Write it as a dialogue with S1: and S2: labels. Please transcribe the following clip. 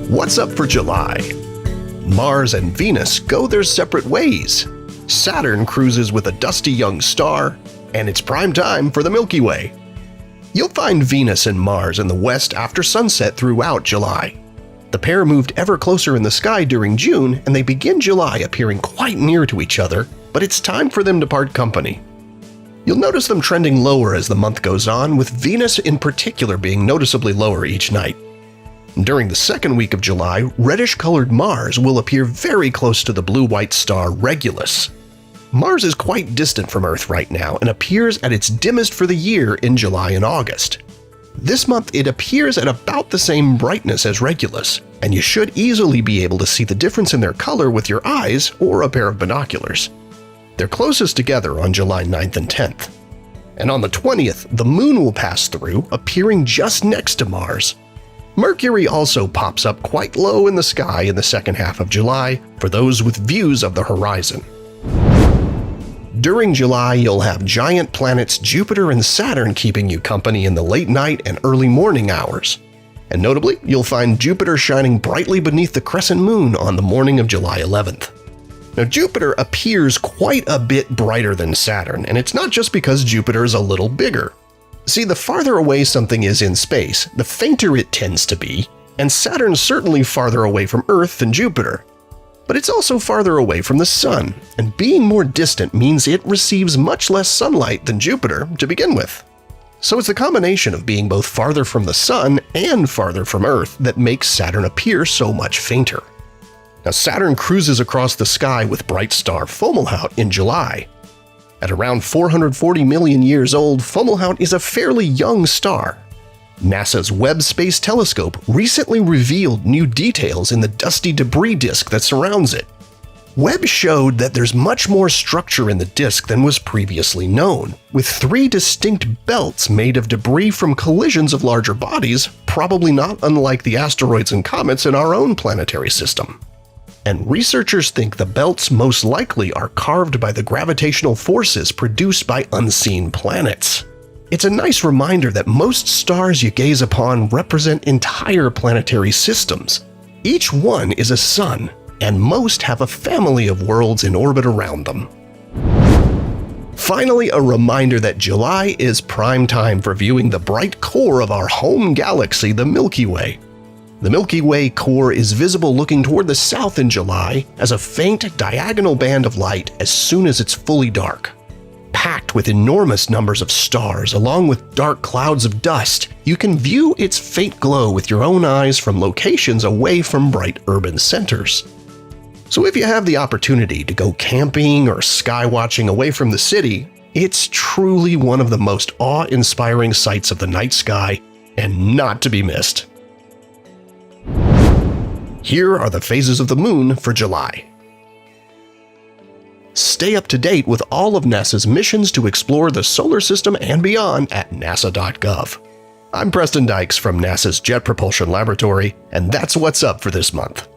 S1: What's up for July? Mars and Venus go their separate ways. Saturn cruises with a dusty young star, and it's prime time for the Milky Way. You'll find Venus and Mars in the west after sunset throughout July. The pair moved ever closer in the sky during June, and they begin July appearing quite near to each other, but it's time for them to part company. You'll notice them trending lower as the month goes on, with Venus in particular being noticeably lower each night. During the second week of July, reddish-colored Mars will appear very close to the blue-white star Regulus. Mars is quite distant from Earth right now and appears at its dimmest for the year in July and August. This month it appears at about the same brightness as Regulus, and you should easily be able to see the difference in their color with your eyes or a pair of binoculars. They're closest together on July 9th and 10th. And on the 20th, the Moon will pass through, appearing just next to Mars. Mercury also pops up quite low in the sky in the second half of July for those with views of the horizon. During July, you'll have giant planets Jupiter and Saturn keeping you company in the late night and early morning hours. And notably, you'll find Jupiter shining brightly beneath the crescent moon on the morning of July 11th. Now, Jupiter appears quite a bit brighter than Saturn, and it's not just because Jupiter is a little bigger. See, the farther away something is in space, the fainter it tends to be, and Saturn's certainly farther away from Earth than Jupiter. But it's also farther away from the Sun, and being more distant means it receives much less sunlight than Jupiter to begin with. So it's the combination of being both farther from the Sun and farther from Earth that makes Saturn appear so much fainter. Now, Saturn cruises across the sky with bright star Fomalhaut in July. At around 440 million years old, Fomalhaut is a fairly young star. NASA's Webb Space Telescope recently revealed new details in the dusty debris disk that surrounds it. Webb showed that there's much more structure in the disk than was previously known, with 3 distinct belts made of debris from collisions of larger bodies, probably not unlike the asteroids and comets in our own planetary system. And researchers think the belts most likely are carved by the gravitational forces produced by unseen planets. It's a nice reminder that most stars you gaze upon represent entire planetary systems. Each one is a sun, and most have a family of worlds in orbit around them. Finally, a reminder that July is prime time for viewing the bright core of our home galaxy, the Milky Way. The Milky Way core is visible looking toward the south in July as a faint diagonal band of light as soon as it's fully dark. Packed with enormous numbers of stars along with dark clouds of dust, you can view its faint glow with your own eyes from locations away from bright urban centers. So if you have the opportunity to go camping or skywatching away from the city, it's truly one of the most awe-inspiring sights of the night sky and not to be missed. Here are the phases of the moon for July. Stay up to date with all of NASA's missions to explore the solar system and beyond at nasa.gov. I'm Preston Dykes from NASA's Jet Propulsion Laboratory, and that's what's up for this month.